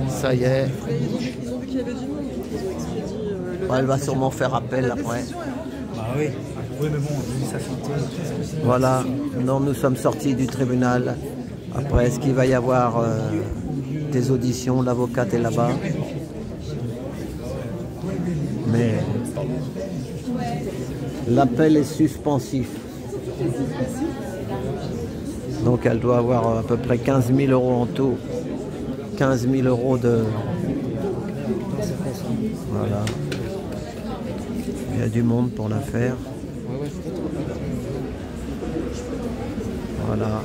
Ça y est. Ils ont vu qu'il y avait du monde. Ils ont expédié le Elle va sûrement faire appel après. Bah oui. Oui, mais bon, ça chanteuse. Voilà. Non, nous sommes sortis du tribunal. Après, est-ce qu'il va y avoir des auditions? L'avocate est là-bas. Mais l'appel est suspensif. Donc elle doit avoir à peu près 15 000 € en tout. 15 000 € de... Voilà. Il y a du monde pour la faire. Voilà.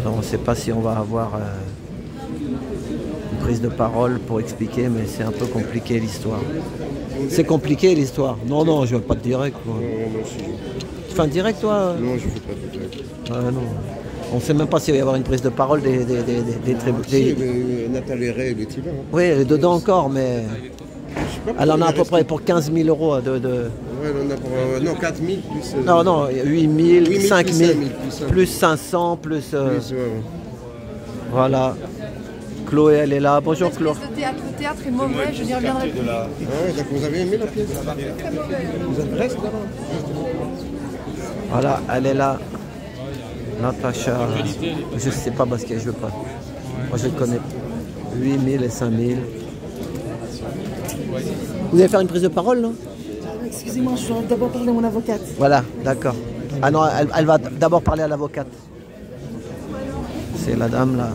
Alors on ne sait pas si on va avoir une prise de parole pour expliquer, mais c'est un peu compliqué l'histoire. C'est compliqué l'histoire. Non, non, je ne veux pas de direct. Quoi. Tu fais un direct toi? Non, je ne fais pas de direct. Non. On ne sait même pas s'il va y avoir une prise de parole des tribunaux. Si, mais Nathalie Ray, elle est là. Hein. Oui, elle est dedans encore, mais elle en a à peu près pour 15 000 € de... Ouais, elle en a pour... non, 4 000 plus... Non, 8 000, 5 000, plus 500, plus... Plus, ouais. Voilà. Chloé, elle est là. Bonjour Chloé. Le théâtre est mauvais, je n'y reviendrai plus. Ah ouais, donc vous avez aimé la pièce? Très mauvais. Vous êtes reste là-bas? Voilà, elle est là. Natacha. Je ne sais pas parce que je veux pas. Moi je le connais. 8 000 et 5 000. Vous allez faire une prise de parole, non? Excusez-moi, je dois d'abord parler à mon avocate. Voilà, d'accord. Ah non, elle va d'abord parler à l'avocate. C'est la dame là.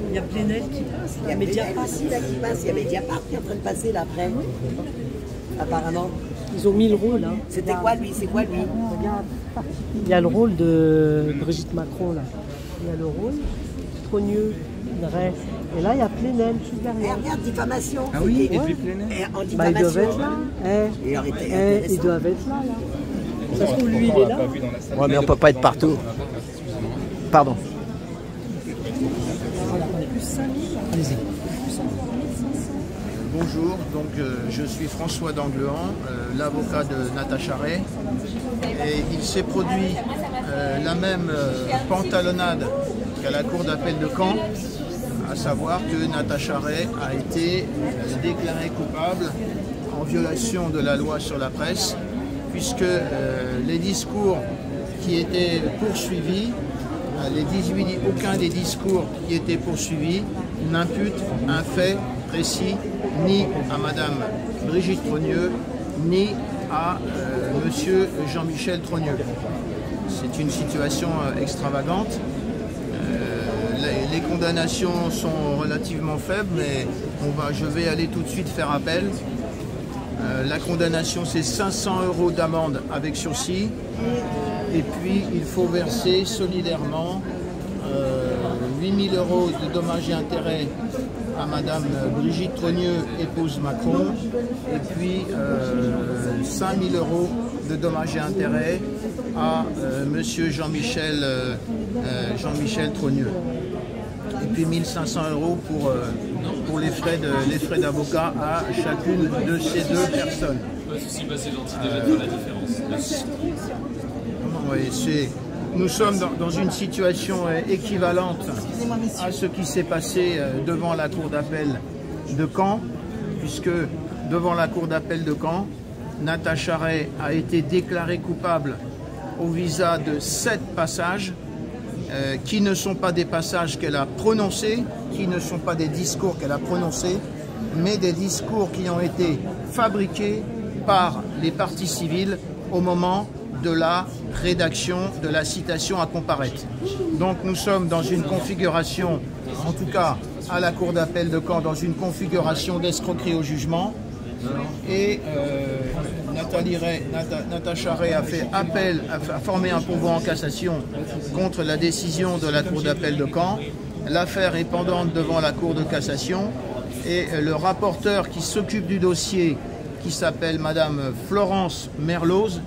Il y a Plenel qui passe, il y a Mediapart ici là qui passe, il y a Mediapart qui est en train de passer là après. Apparemment. Ils ont mis le rôle. Hein. C'était quoi lui? C'est quoi lui? Il y a le rôle de Brigitte Macron là. Il y a le rôle Trogneux, Drey. Et là il y a Plenel juste Eh, derrière. regarde, diffamation. Ah oui, et Ouais. puis Plenel. En Bah, ils doivent diffamation. être là. Il aurait été Ils intéressant. doivent être là. Ça se trouve lui il est là. Ouais, mais on peut pas être partout. Pardon. Allez-y. Bonjour, donc je suis François d'Anglehan, l'avocat de Natacha Ray. Et il s'est produit la même pantalonnade qu'à la cour d'appel de Caen, à savoir que Natacha Ray a été déclarée coupable en violation de la loi sur la presse, puisque les discours qui étaient poursuivis, aucun des discours qui étaient poursuivis n'impute un fait précis ni à Madame Brigitte Trogneux, ni à Monsieur Jean-Michel Trogneux. C'est une situation extravagante. Les condamnations sont relativement faibles, mais je vais aller tout de suite faire appel. La condamnation, c'est 500 € d'amende avec sursis. Et puis, il faut verser solidairement 8 000 € de dommages et intérêts à Madame Brigitte Trogneux, épouse Macron, et puis 5 000 € de dommages et intérêts à Monsieur Jean-Michel Trogneux. Et puis 1 500 € pour les frais d'avocat à chacune de ces deux personnes. C'est gentil déjà de faire la différence. Oui, nous sommes dans une situation équivalente à ce qui s'est passé devant la cour d'appel de Caen, puisque devant la cour d'appel de Caen, Natacha Ray a été déclarée coupable au visa de 7 passages qui ne sont pas des passages qu'elle a prononcés, qui ne sont pas des discours qu'elle a prononcés, mais des discours qui ont été fabriqués par les parties civiles au moment de la rédaction de la citation à comparaître. Donc nous sommes dans une configuration, en tout cas à la cour d'appel de Caen, dans une configuration d'escroquerie au jugement. Et Natacha Ray a fait appel, a formé un pourvoi en cassation contre la décision de la cour d'appel de Caen. L'affaire est pendante devant la cour de cassation et le rapporteur qui s'occupe du dossier, qui s'appelle Madame Florence Merloz,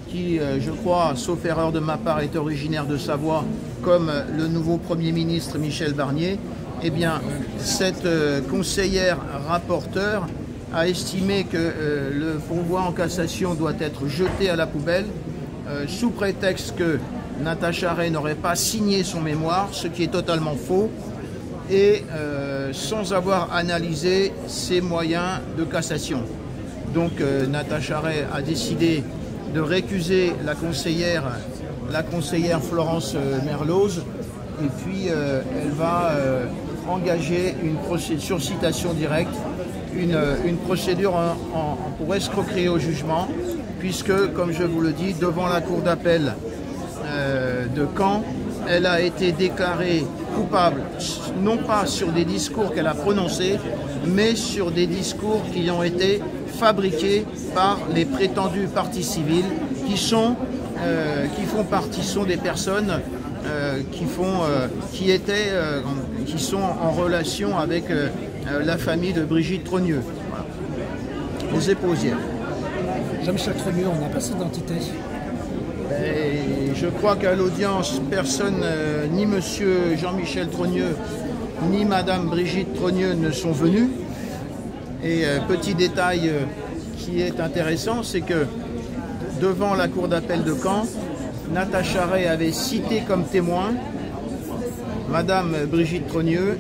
qui, je crois, sauf erreur de ma part, est originaire de Savoie, comme le nouveau Premier ministre Michel Barnier, eh bien, cette conseillère rapporteure a estimé que le pourvoi en cassation doit être jeté à la poubelle, sous prétexte que Natacha Ray n'aurait pas signé son mémoire, ce qui est totalement faux, et sans avoir analysé ses moyens de cassation. Donc Natacha Ray a décidé de récuser la conseillère Florence Merloz, et puis elle va engager une procédure sur citation directe, une procédure pour escroquerie au jugement, puisque, comme je vous le dis, devant la cour d'appel de Caen, elle a été déclarée coupable, non pas sur des discours qu'elle a prononcés, mais sur des discours qui ont été fabriqués par les prétendues parties civiles, qui sont des personnes qui sont en relation avec la famille de Brigitte Trogneux, voilà. Les épousières. Jean-Michel Trogneux, on n'a pas cette identité. Et je crois qu'à l'audience, personne, ni monsieur Jean-Michel Trogneux, ni madame Brigitte Trogneux ne sont venus. Et petit détail qui est intéressant, c'est que devant la cour d'appel de Caen, Natacha Ray avait cité comme témoin madame Brigitte Trogneux,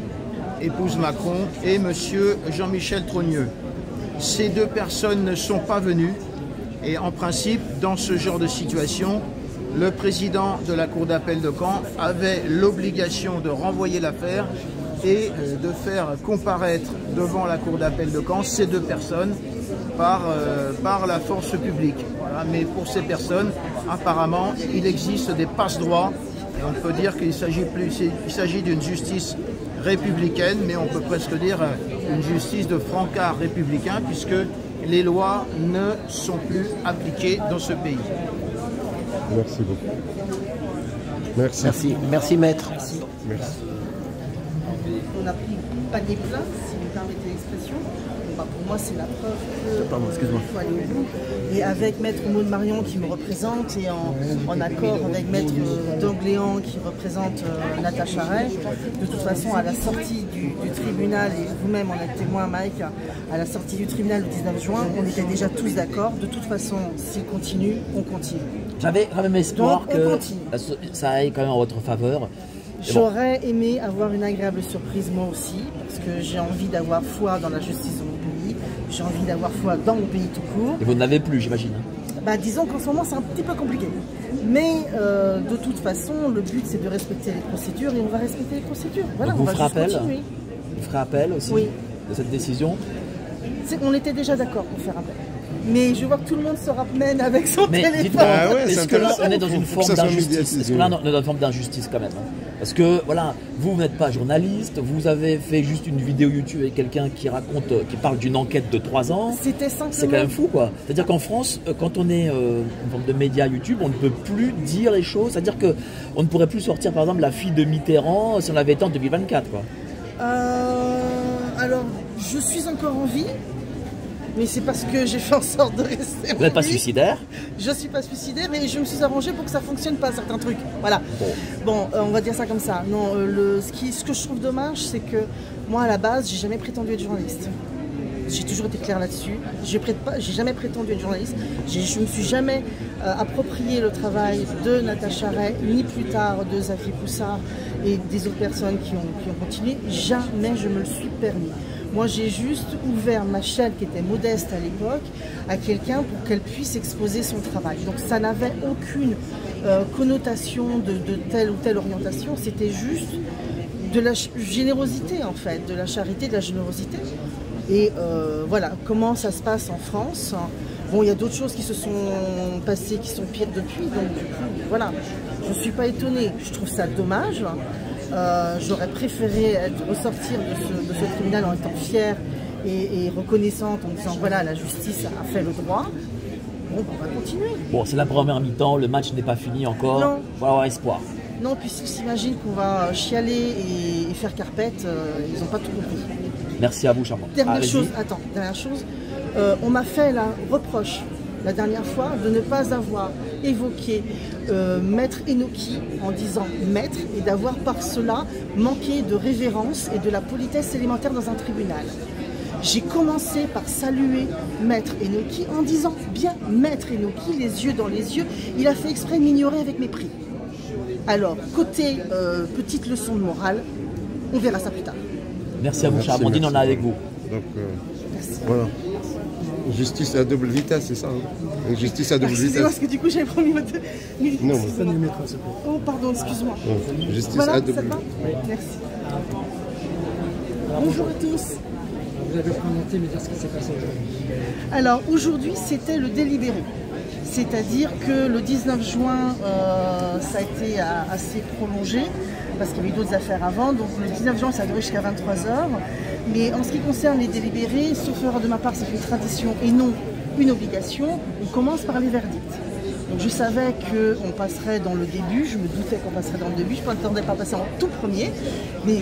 épouse Macron, et monsieur Jean-Michel Trogneux. Ces deux personnes ne sont pas venues. Et en principe, dans ce genre de situation, le président de la cour d'appel de Caen avait l'obligation de renvoyer l'affaire et de faire comparaître devant la cour d'appel de Caen ces deux personnes par la force publique. Voilà. Mais pour ces personnes, apparemment, il existe des passe-droits. Et on peut dire qu'il s'agit d'une justice républicaine, mais on peut presque dire une justice de francard républicain, puisque les lois ne sont plus appliquées dans ce pays. Merci beaucoup. Merci. Merci, merci maître. Merci. On a pris panier plein, si vous me permettez l'expression. Bah, pour moi, c'est la preuve que Pardon, excuse-moi. faut aller au bout. Et avec Maître Maud Marion qui me représente et en accord avec Maître Dangléan qui représente Natacha Ray, de toute façon, à la sortie du tribunal, et vous-même en êtes témoin, Mike, à la sortie du tribunal le 19 juin, on était déjà tous d'accord. De toute façon, s'il continue, on continue. J'avais quand même espoir Donc, que ça aille quand même en votre faveur. J'aurais aimé avoir une agréable surprise moi aussi, parce que j'ai envie d'avoir foi dans la justice de mon pays, j'ai envie d'avoir foi dans mon pays tout court. Et vous n'avez plus, j'imagine. Bah, disons qu'en ce moment c'est un petit peu compliqué. Mais de toute façon, le but c'est de respecter les procédures et on va respecter les procédures. Voilà, donc on va juste continuer. Vous ferez appel aussi de cette décision. On était déjà d'accord pour faire appel. Mais je vois que tout le monde se ramène avec son téléphone. Ah ouais, est-ce que là on est dans une forme d'injustice? Est-ce que là on est dans une forme d'injustice quand même, hein? Parce que voilà, vous n'êtes pas journaliste, vous avez fait juste une vidéo YouTube avec quelqu'un qui parle d'une enquête de 3 ans. C'était simplement... C'est quand même fou quoi. C'est-à-dire qu'en France, quand on est une forme de média YouTube, on ne peut plus dire les choses. C'est-à-dire qu'on ne pourrait plus sortir par exemple la fille de Mitterrand si on l'avait été en 2024 quoi. Alors, je suis encore en vie. Mais c'est parce que j'ai fait en sorte de rester. Vous n'êtes pas suicidaire? Je ne suis pas suicidaire, mais je me suis arrangée pour que ça ne fonctionne pas, certains trucs. Voilà. Bon, on va dire ça comme ça. Non, ce que je trouve dommage, c'est que moi, à la base, j'ai jamais prétendu être journaliste. J'ai toujours été claire là-dessus. J'ai jamais prétendu être journaliste. Je ne me suis jamais approprié le travail de Natacha Ray, ni plus tard de Xavier Poussard et des autres personnes qui ont continué. Jamais je me le suis permis. Moi, j'ai juste ouvert ma chaîne, qui était modeste à l'époque, à quelqu'un pour qu'elle puisse exposer son travail. Donc, ça n'avait aucune connotation de telle ou telle orientation. C'était juste de la générosité, en fait, de la charité, de la générosité. Et voilà, comment ça se passe en France. Bon, il y a d'autres choses qui se sont passées, qui sont pires depuis. Donc, du coup, voilà, je ne suis pas étonnée. Je trouve ça dommage. J'aurais préféré ressortir de ce tribunal en étant fière et reconnaissante, en disant voilà, la justice a fait le droit. Bon, on va continuer. Bon, c'est la première mi-temps, le match n'est pas fini encore. Non. Il faut avoir espoir. Non, puis s'ils s'imaginent qu'on va chialer et faire carpette, ils n'ont pas tout compris. Merci à vous, Charmant. Dernière chose, on m'a fait la reproche la dernière fois de ne pas avoir évoqué Maître Enoki en disant maître et d'avoir par cela manqué de révérence et de la politesse élémentaire dans un tribunal. J'ai commencé par saluer Maître Enoki en disant bien Maître Enoki, les yeux dans les yeux. Il a fait exprès de m'ignorer avec mépris. Alors, côté petite leçon de morale, on verra ça plus tard. Merci à vous, chère Amandine, on est avec vous. Donc, voilà. Justice à double vitesse, c'est ça hein? Justice à double vitesse. Excusez-moi, parce que du coup, j'avais promis votre... Non, Oh, pardon, excuse-moi. justice Voilà, à ça double va? Merci. Bonjour à tous. Vous avez présenté, mais dire ce qui s'est passé aujourd'hui. Alors, aujourd'hui, c'était le délibéré. C'est-à-dire que le 19 juin, ça a été assez prolongé, parce qu'il y avait d'autres affaires avant. Donc le 19 juin, ça a duré jusqu'à 23 h. Mais en ce qui concerne les délibérés, sauf erreur de ma part, c'est une tradition et non une obligation. On commence par les verdicts. Donc je savais qu'on passerait dans le début, je me doutais qu'on passerait dans le début, je ne m'attendais pas à passer en tout premier, mais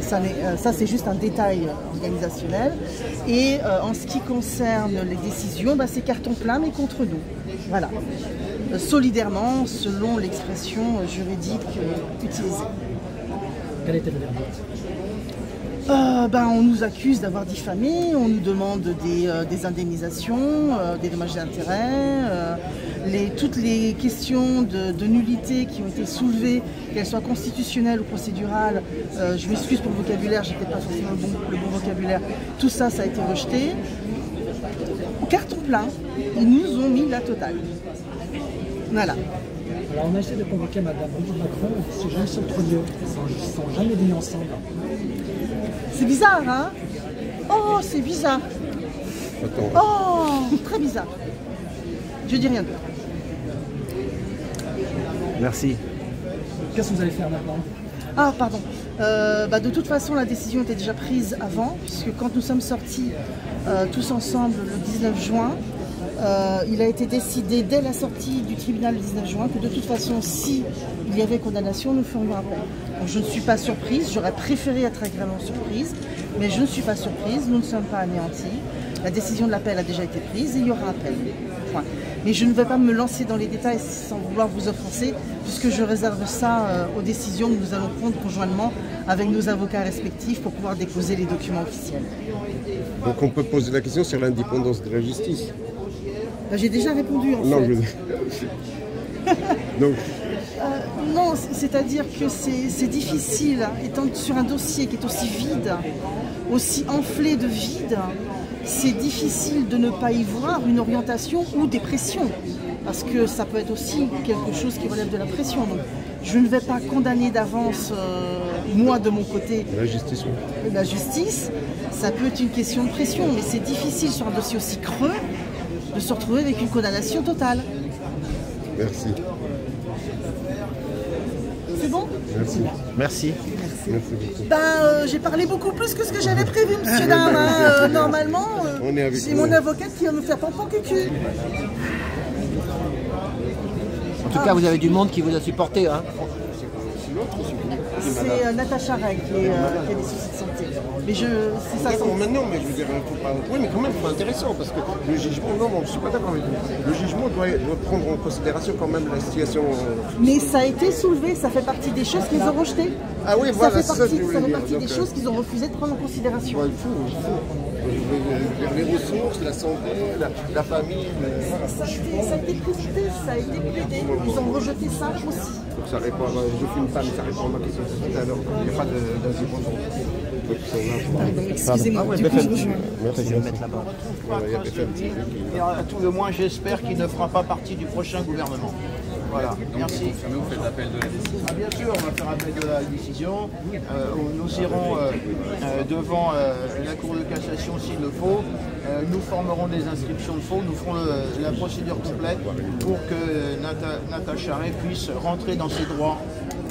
ça c'est juste un détail organisationnel. Et en ce qui concerne les décisions, c'est carton plein mais contre nous. Voilà. Solidairement, selon l'expression juridique utilisée. Quel était le verdict? On nous accuse d'avoir diffamé, on nous demande des indemnisations, des dommages et intérêts, toutes les questions de nullité qui ont été soulevées, qu'elles soient constitutionnelles ou procédurales, je m'excuse pour le vocabulaire, j'ai peut-être pas forcément le bon vocabulaire, tout ça, ça a été rejeté. Carton plein, ils nous ont mis la totale. Voilà. Alors on a essayé de convoquer Madame Macron, ces jeunes sont trop vieux, ils ne sont jamais venus ensemble. C'est bizarre, hein? Oh, c'est bizarre. Attends. Oh, très bizarre. Je dis rien d'autre. Merci. Qu'est-ce que vous allez faire maintenant? Ah, pardon. De toute façon, la décision était déjà prise avant, puisque quand nous sommes sortis tous ensemble le 19 juin, il a été décidé dès la sortie du tribunal le 19 juin que de toute façon, si il y avait condamnation, nous ferions appel. Donc je ne suis pas surprise, j'aurais préféré être agréablement surprise, mais je ne suis pas surprise, nous ne sommes pas anéantis. La décision de l'appel a déjà été prise et il y aura appel. Point. Mais je ne vais pas me lancer dans les détails sans vouloir vous offenser, puisque je réserve ça aux décisions que nous allons prendre conjointement avec nos avocats respectifs pour pouvoir déposer les documents officiels. Donc on peut poser la question sur l'indépendance de la justice. J'ai déjà répondu en Non, fait. Donc, non, c'est-à-dire que c'est difficile, hein, étant sur un dossier qui est aussi vide, aussi enflé de vide, c'est difficile de ne pas y voir une orientation ou des pressions. Parce que ça peut être aussi quelque chose qui relève de la pression. Donc, je ne vais pas condamner d'avance, moi de mon côté, la justice. Ça peut être une question de pression, mais c'est difficile sur un dossier aussi creux de se retrouver avec une condamnation totale. merci. C'est bon? Merci. Merci. Merci beaucoup. J'ai parlé beaucoup plus que ce que j'avais prévu, monsieur Dame. Hein. Normalement, c'est mon avocate qui va me faire pampan cucu. En tout cas, vous avez du monde qui vous a supporté. Hein. C'est Natacha Ray qui a des soucis de santé. Mais c'est ça. Maintenant, mais je veux dire, faut pas... Oui, mais quand même, c'est intéressant parce que le jugement, non, je ne suis pas d'accord avec vous. Le jugement doit prendre en considération quand même la situation. Mais ça a été soulevé, ça fait partie des choses qu'ils ont rejetées. Ah oui, voilà, ça fait partie des choses qu'ils ont refusé de prendre en considération. Il faut. Les ressources, la santé, la famille. Ça a été précisé, ça a été plaidé. Ils ont rejeté ça aussi. Donc ça répond à, je filme pas, mais ça répond à ma question tout à l'heure. Il n'y a pas d'indépendance. Excusez-moi, Ah ouais, du coup, je vais mettre là-bas. Et à tout le moins, j'espère qu'il ne fera pas partie du prochain gouvernement. Voilà, merci. Vous faites appel de la décision. Ah, bien sûr, on va faire appel de la décision. Nous irons devant la Cour de cassation s'il le faut. Nous formerons des inscriptions de faux. Nous ferons la procédure complète pour que Natacha Ray puisse rentrer dans ses droits.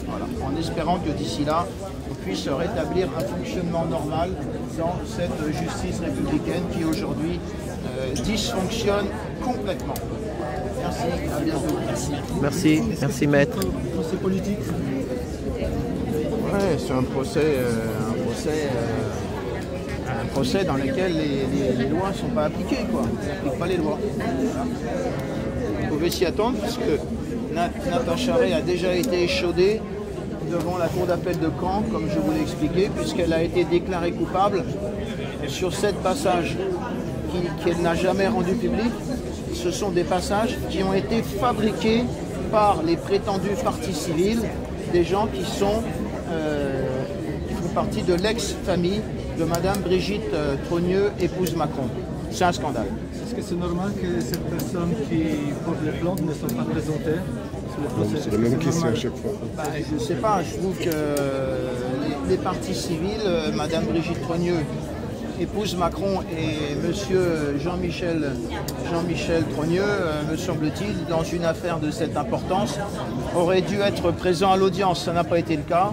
Voilà, en espérant que d'ici là, on puisse rétablir un fonctionnement normal dans cette justice républicaine qui aujourd'hui dysfonctionne complètement. Merci, à bientôt. Merci maître. Procès politique. Ouais, c'est un procès dans lequel les lois ne sont pas appliquées, quoi. On n'applique pas les lois. Voilà. Vous pouvez s'y attendre puisque Natacha Ray a déjà été échaudée devant la cour d'appel de Caen, comme je vous l'ai expliqué, puisqu'elle a été déclarée coupable sur 7 passages qu'elle n'a jamais rendus publics. Ce sont des passages qui ont été fabriqués par les prétendues parties civiles des gens qui font partie de l'ex-famille de Madame Brigitte Trogneux, épouse Macron. C'est un scandale. Est-ce que c'est normal que ces personnes qui portent les plantes ne sont pas présentées sur le procès? C'est la même question à chaque fois. Je ne sais pas, je trouve que les parties civiles, Madame Brigitte Trogneux, épouse Macron, et Monsieur Jean-Michel Trogneux, me semble-t-il, dans une affaire de cette importance, auraient dû être présents à l'audience. Ça n'a pas été le cas.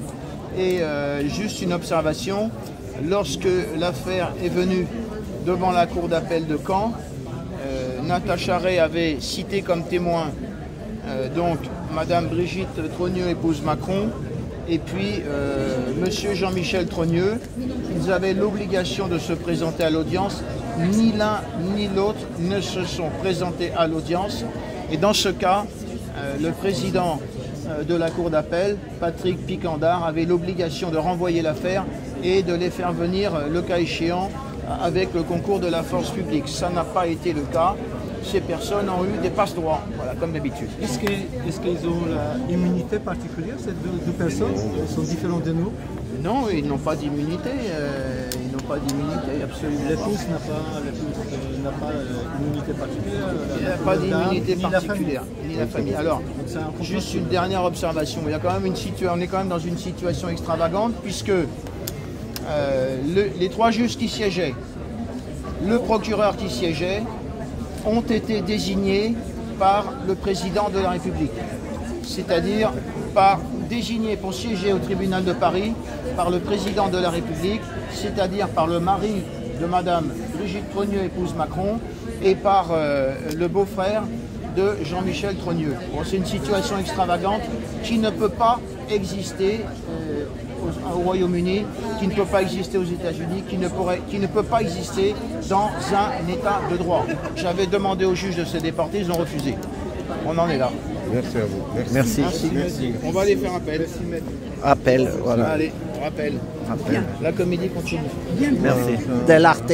Et juste une observation, lorsque l'affaire est venue devant la cour d'appel de Caen, Natacha Ray avait cité comme témoin donc Madame Brigitte Trogneux, épouse Macron, et puis Monsieur Jean-Michel Trogneux. Ils avaient l'obligation de se présenter à l'audience. Ni l'un ni l'autre ne se sont présentés à l'audience. Et dans ce cas, le président de la cour d'appel, Patrick Picandard, avait l'obligation de renvoyer l'affaire et de les faire venir, le cas échéant, avec le concours de la force publique. Ça n'a pas été le cas. Ces personnes ont eu des passe-droits, voilà, comme d'habitude. Est-ce qu'ils ont l'immunité particulière, ces deux personnes? Ils sont différents de nous? Non, ils n'ont pas d'immunité. Ils n'ont pas d'immunité, absolument. L'épouse n'a pas d'immunité particulière? Il n'y a pas d'immunité particulière, ni la famille. Alors, juste une dernière observation. Il y a quand même on est quand même dans une situation extravagante, puisque les trois juges qui siégeaient, le procureur qui siégeait, ont été désignés par le président de la République. C'est-à-dire désignés pour siéger au tribunal de Paris par le président de la République, c'est-à-dire par le mari de Madame Brigitte Trogneux, épouse Macron, et par le beau-frère de Jean-Michel Trogneux. Bon, c'est une situation extravagante qui ne peut pas exister au Royaume-Uni, qui ne peut pas exister aux États-Unis, qui ne peut pas exister dans un État de droit. J'avais demandé aux juges de se déporter, ils ont refusé. On en est là. Merci à vous. Merci. Merci. On va aller faire appel. Appel, voilà. Allez, rappel. La comédie continue. Merci. De l'arte.